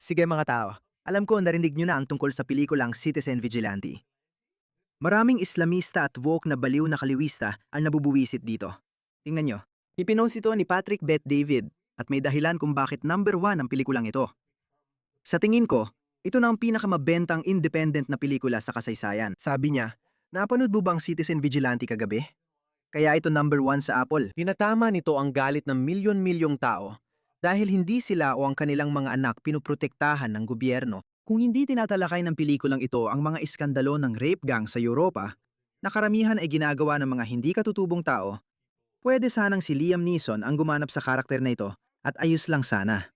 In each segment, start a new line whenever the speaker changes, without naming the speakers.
Sige mga tao, alam ko narinig nyo na ang tungkol sa pelikulang Citizen Vigilante. Maraming Islamista at woke na baliw na kaliwista ang nabubuwisit dito. Tingnan nyo, ipinost ito ni Patrick Bet David at may dahilan kung bakit number 1 ang pelikulang ito. Sa tingin ko, ito na ang pinakamabentang independent na pelikula sa kasaysayan. Sabi niya, napanood mo bang Citizen Vigilante kagabi? Kaya ito number 1 sa Apple. Tinatama nito ang galit ng milyon-milyong tao dahil hindi sila o ang kanilang mga anak pinuprotektahan ng gobyerno. Kung hindi tinatalakay ng pelikulang ito ang mga iskandalo ng rape gang sa Europa, na karamihan ay ginagawa ng mga hindi katutubong tao, pwede sanang si Liam Neeson ang gumanap sa karakter na ito at ayos lang sana.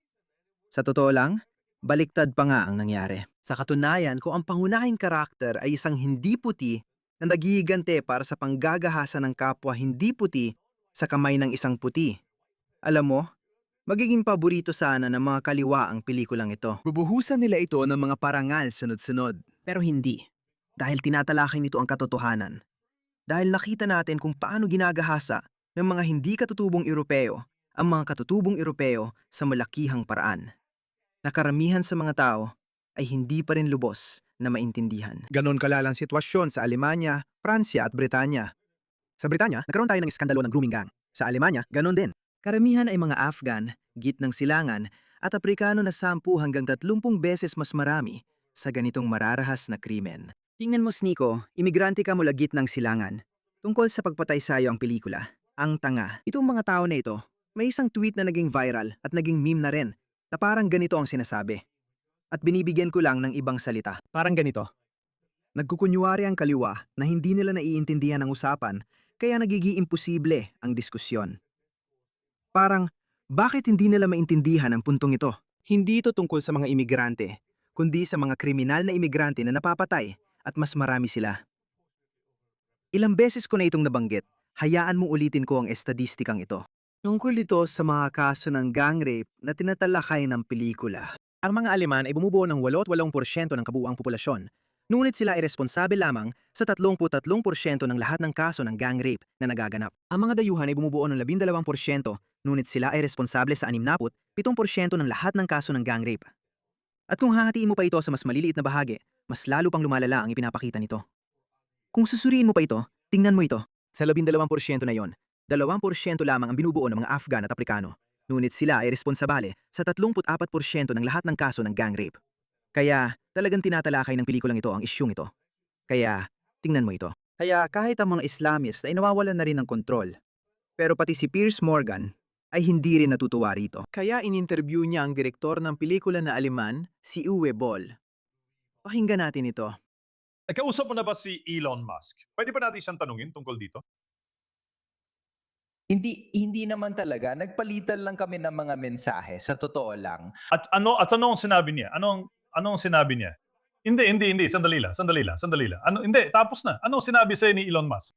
Sa totoo lang, baliktad pa nga ang nangyari. Sa katunayan, kung ang pangunahing karakter ay isang hindi puti na nagigigante para sa panggagahasa ng kapwa hindi puti sa kamay ng isang puti. Alam mo, magiging paborito sana ng mga kaliwa ang pelikulang ito. Bubuhusan nila ito ng mga parangal sunod-sunod. Pero hindi. Dahil tinatalakay nito ang katotohanan. Dahil nakita natin kung paano ginagahasa ng mga hindi katutubong Europeo ang mga katutubong Europeo sa malakihang paraan. Na karamihan sa mga tao ay hindi pa rin lubos na maintindihan. Ganon kalalang sitwasyon sa Alemanya, Pransya at Britanya. Sa Britanya, nagkaroon tayo ng iskandalo ng grooming gang. Sa Alemanya, ganon din. Karamihan ay mga Afghan, gitnang silangan, at Aprikano na 10 hanggang 30 beses mas marami sa ganitong mararahas na krimen. Tingnan mo, Sniko, imigrante ka mula gitnang silangan. Tungkol sa pagpatay sayo ang pelikula, Ang Tanga. Itong mga tao na ito, may isang tweet na naging viral at naging meme na rin na parang ganito ang sinasabi. At binibigyan ko lang ng ibang salita. Parang ganito. Nagkukunyari ang kaliwa na hindi nila naiintindihan ang usapan kaya nagiging imposible ang diskusyon. Parang, bakit hindi nila maintindihan ang puntong ito? Hindi ito tungkol sa mga imigrante, kundi sa mga kriminal na imigrante na napapatay at mas marami sila. Ilang beses ko na itong nabanggit, hayaan mong ulitin ko ang estadistikang ito. Tungkol ito sa mga kaso ng gang rape na tinatalakay ng pelikula. Ang mga Aleman ay bumubuo ng 88% ng kabuuang populasyon, ngunit sila ay responsable lamang sa 33% ng lahat ng kaso ng gang rape na nagaganap. Ang mga dayuhan ay bumubuo ng 12%, ngunit sila ay responsable sa 67% ng lahat ng kaso ng gang rape. At kung hahatiin mo pa ito sa mas maliliit na bahagi, mas lalo pang lumalala ang ipinapakita nito. Kung susuriin mo pa ito, tingnan mo ito. Sa 12% na yon, 2% lamang ang binubuo ng mga Afghan at Aprikano. Ngunit sila ay responsable sa 34% ng lahat ng kaso ng gang rape. Kaya talagang tinatalakay ng pelikulang ito ang isyung ito. Kaya tingnan mo ito. Kaya kahit ang mga Islamist ay nawawalan na rin ng kontrol. Pero pati si Piers Morgan ay hindi rin natutuwa rito. Kaya in-interview niya ang direktor ng pelikula na Aleman, si Uwe Boll. Pakinggan natin ito.
Nagkausap mo na ba si Elon Musk? Pwede ba natin siyang tanungin tungkol dito?
Hindi naman talaga, nagpalitan lang kami ng mga mensahe, sa totoo lang.
At ano ang sinabi niya? Ano ang sinabi niya? Hindi, sandali lang. Hindi, tapos na. Ano ang sinabi sa'yo ni Elon Musk?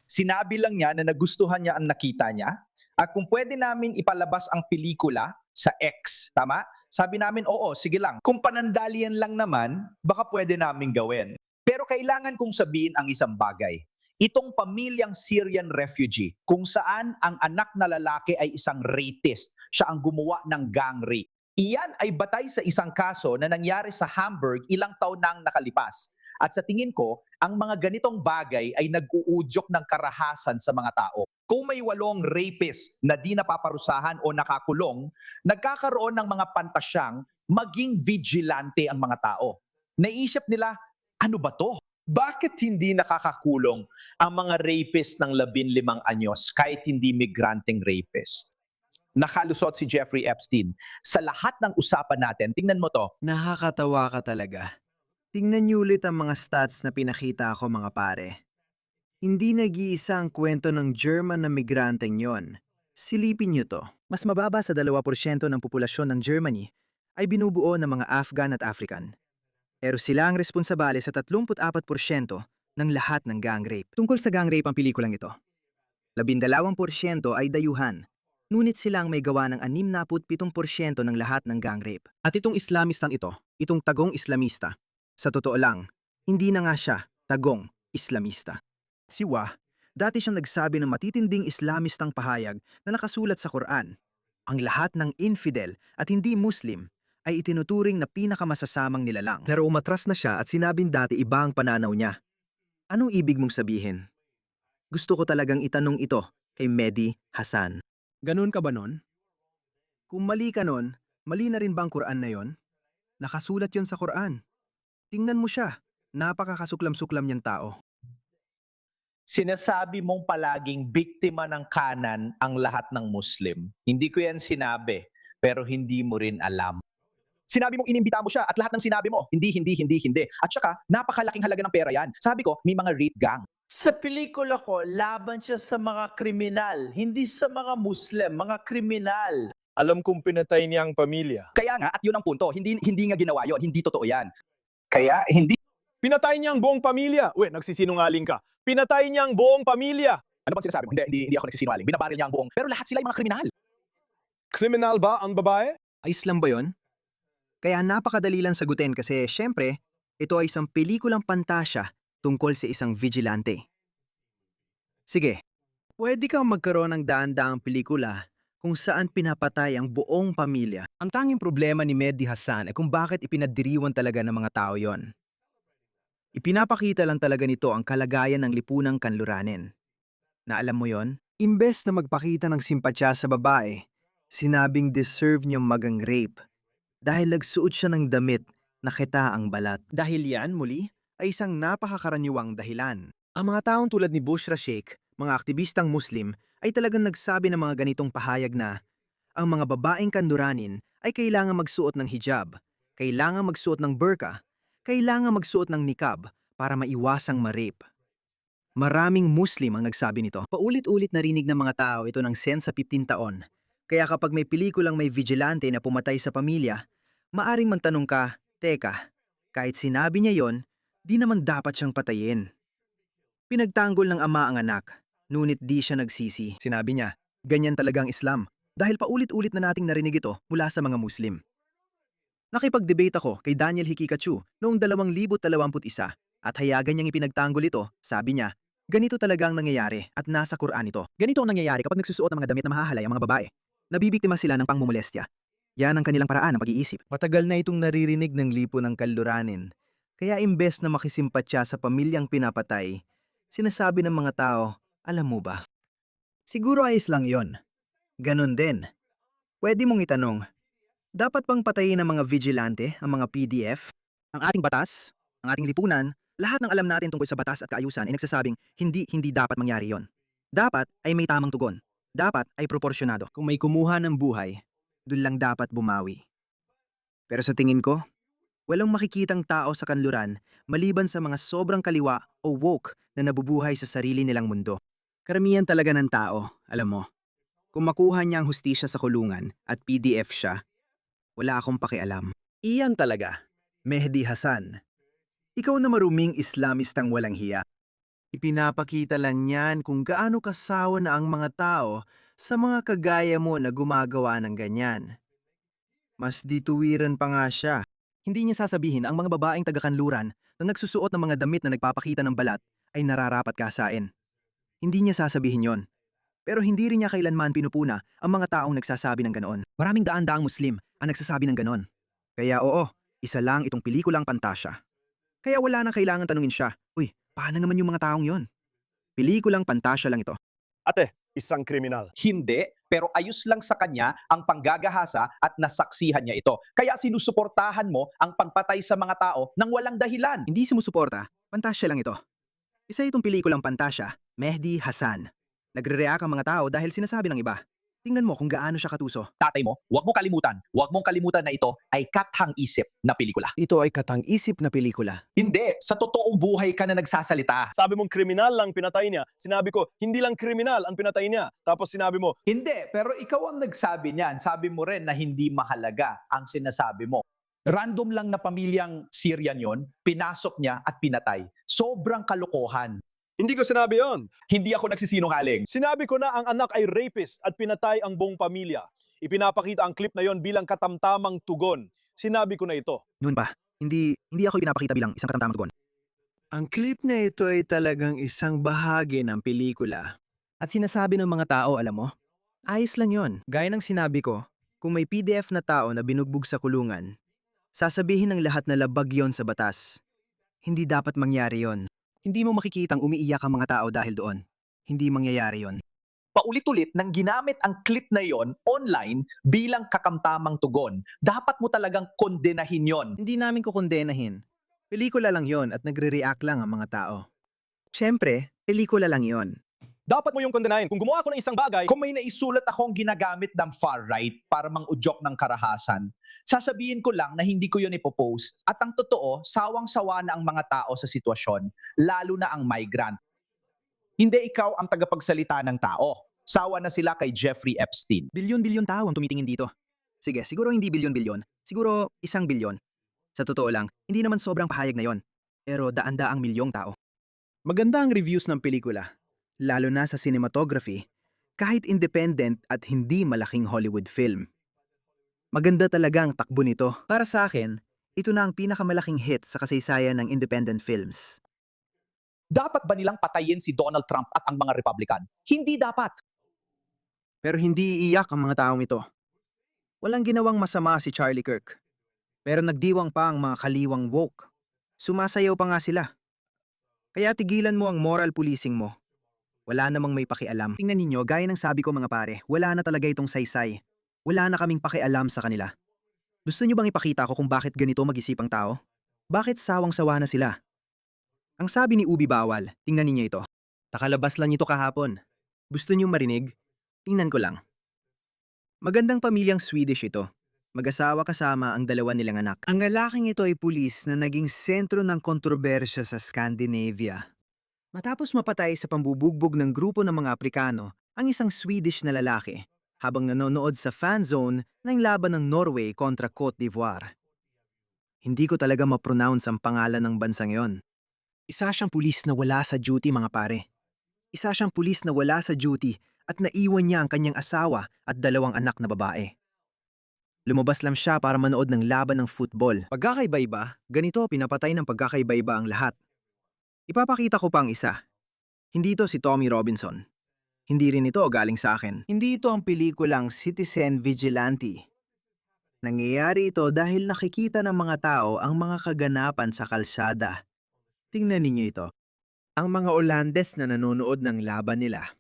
Sinabi lang niya na nagustuhan niya ang nakita niya at kung pwede namin ipalabas ang pelikula sa X, tama? Sabi namin, oo, sige lang. Kung panandalian lang naman, baka pwede namin gawin. Pero kailangan kong sabihin ang isang bagay. Itong pamilyang Syrian refugee, kung saan ang anak na lalaki ay isang rapist, siya ang gumawa ng gang rape. Iyan ay batay sa isang kaso na nangyari sa Hamburg ilang taon nang nakalipas. At sa tingin ko, ang mga ganitong bagay ay nag-uudyok ng karahasan sa mga tao. Kung may 8 rapist na di napaparusahan o nakakulong, nagkakaroon ng mga pantasyang maging vigilante ang mga tao. Naisip nila, ano ba to? Bakit hindi nakakakulong ang mga rapist ng 15 anyos kahit hindi migranteng rapist? Nakalusot si Jeffrey Epstein. Sa lahat ng usapan natin, tingnan mo to.
Nakakatawa ka talaga. Tingnan niyo ulit ang mga stats na pinakita ko mga pare. Hindi nag-iisa ang kwento ng German na migranteng yon. Silipin niyo to. Mas mababa sa 2% ng populasyon ng Germany ay binubuo ng mga Afghan at African. Pero sila ang responsabale sa 34% ng lahat ng gang rape. Tungkol sa gang rape ang pelikulang ito. 12% ay dayuhan. Ngunit sila ang may gawa ng 67% ng lahat ng gang rape. At itong Islamistang ito, itong tagong Islamista, sa totoo lang, hindi na nga siya tagong Islamista. Si Wah, dati siyang nagsabi ng matitinding Islamistang pahayag na nakasulat sa Quran. Ang lahat ng infidel at hindi Muslim ay itinuturing na pinakamasasamang nilalang. Pero umatras na siya at sinabing dati iba ang pananaw niya. Anong ibig mong sabihin? Gusto ko talagang itanong ito kay Mehdi Hasan. Ganun ka ba nun? Kung mali ka nun, mali na rin ba ang Quran na yon? Nakasulat yon sa Quran. Tingnan mo siya. Napakakasuklam-suklam niyang tao.
Sinasabi mong palaging biktima ng kanan ang lahat ng Muslim. Hindi ko yan sinabi, pero hindi mo rin alam. Sinabi mong inimbita mo siya at lahat ng sinabi mo, hindi. At saka, napakalaking halaga ng pera yan. Sabi ko, may mga rape gang.
Sa pelikula ko, laban siya sa mga kriminal, hindi sa mga Muslim, mga kriminal.
Alam kong pinatay niya ang pamilya.
Kaya nga, at yun ang punto, hindi nga ginawa yon, hindi totoo yan. Kaya, hindi.
Pinatay niya ang buong pamilya. Uy, nagsisinungaling ka. Pinatay niya ang buong pamilya.
Ano bang sinasabi mo? Hindi ako nagsisinungaling. Binabaril niya ang buong. Pero lahat sila ay mga kriminal.
Kriminal ba ang babae?
Ayos lang ba yon? Kaya napakadali lang sagutin kasi syempre, ito ay isang pelikulang pantasya tungkol sa isang vigilante. Sige, pwede kang magkaroon ng daan-daang pelikula kung saan pinapatay ang buong pamilya. Ang tanging problema ni Mehdi Hasan ay kung bakit ipinadiriwan talaga ng mga tao yon. Ipinapakita lang talaga nito ang kalagayan ng lipunang kanluranin. Na alam mo yon, imbes na magpakita ng simpatsya sa babae, sinabing deserve niyang magang rape dahil nagsuot siya ng damit na kita ang balat. Dahil yan, muli, ay isang napakakaraniwang dahilan. Ang mga taong tulad ni Bushra Sheikh, mga aktivistang Muslim, ay talagang nagsabi ng mga ganitong pahayag na ang mga babaeng kanluranin ay kailangan magsuot ng hijab, kailangan magsuot ng burqa, kailangan magsuot ng niqab para maiwasang ma-rape. Maraming Muslim ang nagsabi nito. Paulit-ulit narinig ng mga tao ito ng 10 sa 15 taon. Kaya kapag may pelikulang may vigilante na pumatay sa pamilya, maaring magtanong ka, teka, kahit sinabi niya yon, di naman dapat siyang patayin. Pinagtanggol ng ama ang anak, ngunit di siya nagsisi. Sinabi niya, ganyan talagang Islam, dahil paulit-ulit na nating narinig ito mula sa mga Muslim. Nakipag-debate ako kay Daniel Hikikachu noong 2021 at hayagan niyang ipinagtanggol ito, sabi niya, ganito talaga ang nangyayari at nasa Quran ito. Ganito ang nangyayari kapag nagsusuot ng mga damit na mahahalay ang mga babae. Nabibiktima sila ng pangmumolestya. Yan ang kanilang paraan ng pag-iisip. Matagal na itong naririnig ng lipo ng kanluranin. Kaya imbes na makisimpatya sa pamilyang pinapatay, sinasabi ng mga tao, alam mo ba? Siguro ayos lang yon. Ganon din. Pwede mong itanong, dapat bang patayin ng mga vigilante ang mga PDF? Ang ating batas, ang ating lipunan, lahat ng alam natin tungkol sa batas at kaayusan ay nagsasabing hindi dapat mangyari yon. Dapat ay may tamang tugon. Dapat ay proporsyonado. Kung may kumuha ng buhay, dun lang dapat bumawi. Pero sa tingin ko, walang makikitang tao sa kanluran maliban sa mga sobrang kaliwa o woke na nabubuhay sa sarili nilang mundo. Karamihan talaga ng tao, alam mo. Kung makuha niya ang hustisya sa kulungan at PDF siya, wala akong pakialam. Iyan talaga, Mehdi Hasan. Ikaw na maruming Islamistang walang hiya. Ipinapakita lang niyan kung gaano kasawa na ang mga tao sa mga kagaya mo na gumagawa ng ganyan. Mas dituwiran pa nga siya. Hindi niya sasabihin ang mga babaeng taga-kanluran na nagsusuot ng mga damit na nagpapakita ng balat ay nararapat kasain. Hindi niya sasabihin yon. Pero hindi rin niya kailanman pinupuna ang mga taong nagsasabi ng ganoon. Maraming daan-daang Muslim ang nagsasabi ng ganoon. Kaya oo, isa lang itong pelikulang pantasya. Kaya wala nang kailangan tanungin siya, uy, paano naman yung mga taong yon? Pelikulang pantasya lang ito.
Ate, isang kriminal.
Hindi, pero ayos lang sa kanya ang panggagahasa at nasaksihan niya ito. Kaya sinusuportahan mo ang pagpatay sa mga tao nang walang dahilan.
Hindi sumusuporta, pantasya lang ito. Isa itong pelikulang pantasya, Mehdi Hasan. Nagre-react ang mga tao dahil sinasabi ng iba. Tingnan mo kung gaano siya katuso.
Tatay mo, huwag mong kalimutan na ito ay kathang-isip na pelikula.
Ito ay katang-isip na pelikula.
Hindi, sa totoong buhay ka na nagsasalita.
Sabi mong kriminal lang pinatay niya. Sinabi ko, hindi lang kriminal ang pinatay niya. Tapos sinabi mo,
Hindi, pero ikaw ang nagsabi niyan. Sabi mo rin na hindi mahalaga ang sinasabi mo.
Random lang na pamilyang Syrian yon, pinasok niya at pinatay. Sobrang kalokohan.
hindi ko sinabi yon.
Hindi ako nagsisinungaling.
Sinabi ko na ang anak ay rapist at pinatay ang buong pamilya. Ipinapakita ang clip na yon bilang katamtamang tugon. Sinabi ko na ito.
Noon ba? Hindi ako pinapakita bilang isang katamtamang tugon. Ang clip na ito ay talagang isang bahagi ng pelikula. At sinasabi ng mga tao, alam mo, ayos lang yon. Gaya ng sinabi ko, Kung may PDF na tao na binugbog sa kulungan, sasabihin ng lahat na labag yon sa batas. Hindi dapat mangyari yon. Hindi mo makikitang umiiyak ang mga tao dahil doon. Hindi mangyayari yon.
Paulit-ulit nang ginamit ang clip na yon online bilang kakamtamang tugon. Dapat mo talagang kondenahin yon.
Hindi namin kukondenahin. Pelikula lang yon at nagre-react lang ang mga tao. Siyempre, pelikula lang yon.
Dapat mo yung kondenahin. Kung gumawa ako ng isang bagay,
Kung may naisulat akong ginagamit ng far right para mang-udyok ng karahasan, sasabihin ko lang na hindi ko yun ipopost. At ang totoo, sawang-sawa na ang mga tao sa sitwasyon, lalo na ang migrant. Hindi ikaw ang tagapagsalita ng tao. Sawa na sila kay Jeffrey Epstein.
Bilyon-bilyon tao ang tumitingin dito. Sige, siguro hindi bilyon-bilyon. Siguro 1 bilyon. Sa totoo lang, hindi naman sobrang pahayag na yon. Pero daan-daang milyong tao. Maganda ang reviews ng pelikula, lalo na sa cinematography, kahit independent at hindi malaking Hollywood film. Maganda talaga ang takbo nito. Para sa akin, ito na ang pinakamalaking hit sa kasaysayan ng independent films.
Dapat ba nilang patayin si Donald Trump at ang mga Republican? Hindi dapat.
Pero hindi iiyak ang mga taong ito. Walang ginawang masama si Charlie Kirk. Pero nagdiwang pa ang mga kaliwang woke. Sumasayaw pa nga sila. Kaya tigilan mo ang moral policing mo. Wala namang may pakialam. Tingnan ninyo, gaya ng sabi ko mga pare, wala na talaga itong saysay. Wala na kaming pakialam sa kanila. Gusto nyo bang ipakita ko kung bakit ganito mag-isip ang tao? Bakit sawang-sawa na sila? Ang sabi ni Ubi Bawal, tingnan ninyo ito. Nakalabas lang ito kahapon. Gusto nyo marinig? Tingnan ko lang. Magandang pamilyang Swedish ito. Mag-asawa kasama ang 2 nilang anak. Ang lalaking ito ay pulis na naging sentro ng kontrobersya sa Scandinavia. Matapos mapatay sa pambubugbog ng grupo ng mga Aprikano ang isang Swedish na lalaki habang nanonood sa fan zone ng laban ng Norway kontra Cote d'Ivoire. Hindi ko talaga ma-pronounce ang pangalan ng bansang yon. Isa siyang pulis na wala sa duty mga pare. Isa siyang pulis na wala sa duty at naiwan niya ang kanyang asawa at 2 anak na babae. Lumabas lang siya para manood ng laban ng football. Pagkakaiba-iba, ganito pinapatay ng pagkakaiba-iba ang lahat. Ipapakita ko pa ang isa. Hindi ito si Tommy Robinson. Hindi rin ito galing sa akin. Hindi ito ang pelikulang Citizen Vigilante. Nangyayari ito dahil nakikita ng mga tao ang mga kaganapan sa kalsada. Tingnan ninyo ito. Ang mga Olandes na nanonood ng laban nila.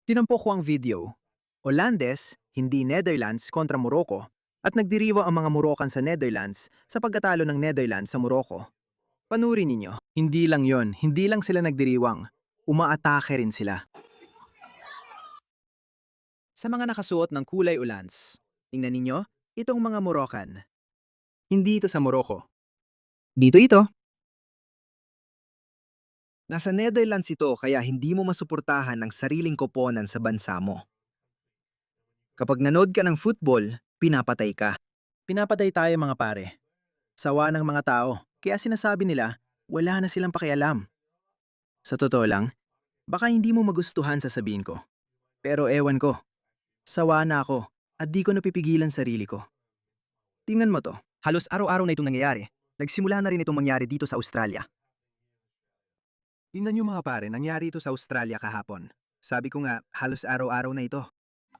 Tinampok ko ang video. Olandes, hindi Netherlands kontra Morocco, at nagdiriwa ang mga Moroccan sa Netherlands sa pagkatalo ng Netherlands sa Morocco. Panurin ninyo. Hindi lang yon, hindi lang sila nagdiriwang. Umaatake rin sila. Sa mga nakasuot ng kulay ulans, tingnan ninyo, itong mga Moroccan. Hindi ito sa Morocco. Dito ito. Nasa Netherlands ito kaya hindi mo masuportahan ang sariling koponan sa bansa mo. Kapag nanood ka ng football, pinapatay ka. Pinapatay tayo mga pare. Sawa ng mga tao, kaya sinasabi nila, wala na silang pakialam. Sa totoo lang, baka hindi mo magustuhan sasabihin ko. Pero ewan ko, sawa na ako at di ko napipigilan sarili ko. Tingnan mo to, halos araw-araw na itong nangyayari. Nagsimula na rin itong mangyari dito sa Australia. Tingnan nyo mga pare, nangyari ito sa Australia kahapon. Sabi ko nga, halos araw-araw na ito.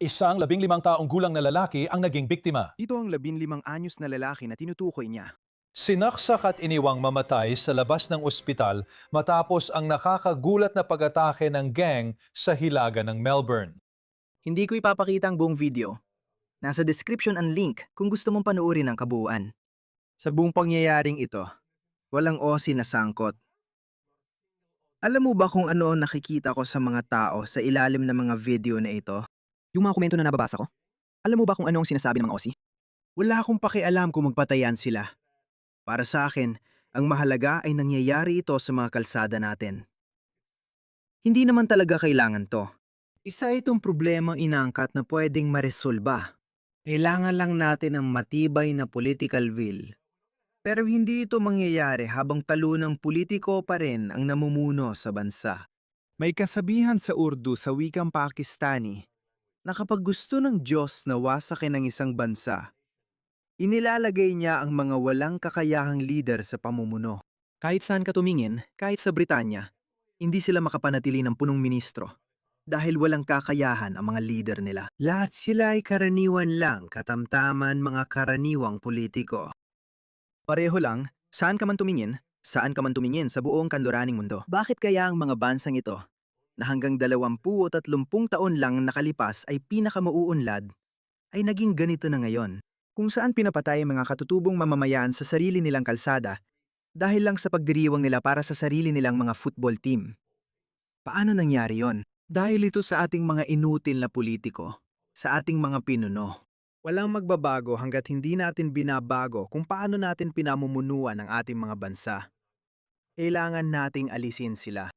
Isang 15 taong gulang na lalaki ang naging biktima.
Ito ang 15 anyos na lalaki na tinutukoy niya.
Sinaksak at iniwang mamatay sa labas ng ospital matapos ang nakakagulat na pag-atake ng gang sa hilaga ng Melbourne.
Hindi ko ipapakita ang buong video. Nasa description ang link kung gusto mong panoorin ang kabuuan. Sa buong pangyayaring ito, walang OC na sangkot. Alam mo ba kung ano ang nakikita ko sa mga tao sa ilalim ng mga video na ito? Yung mga komento na nababasa ko? Alam mo ba kung ano ang sinasabi ng mga OC? Wala akong pakialam kung magpatayan sila. Para sa akin, ang mahalaga ay nangyayari ito sa mga kalsada natin. Hindi naman talaga kailangan to. Isa itong problemang inaangkat na pwedeng maresolba. Kailangan lang natin ng matibay na political will. Pero hindi ito mangyayari habang talunang politiko pa rin ang namumuno sa bansa. May kasabihan sa Urdu sa wikang Pakistani na kapag gusto ng Diyos na wasakin ang isang bansa, inilalagay niya ang mga walang kakayahang leader sa pamumuno. Kahit saan ka tumingin, kahit sa Britanya, hindi sila makapanatili ng punong ministro. dahil walang kakayahan ang mga leader nila. Lahat sila ay karaniwan lang, katamtaman mga karaniwang politiko. Pareho lang, saan ka man tumingin sa buong kanduraning mundo. Bakit kaya ang mga bansang ito, na hanggang 20 o 30 taon lang nakalipas ay pinakamauunlad, ay naging ganito na ngayon? Kung saan pinapatay ang mga katutubong mamamayan sa sarili nilang kalsada dahil lang sa pagdiriwang nila para sa sarili nilang mga football team. Paano nangyari yon? Dahil ito sa ating mga inutil na politiko, sa ating mga pinuno. Walang magbabago hanggat hindi natin binabago kung paano natin pinamumunuan ang ating mga bansa. Kailangan nating alisin sila.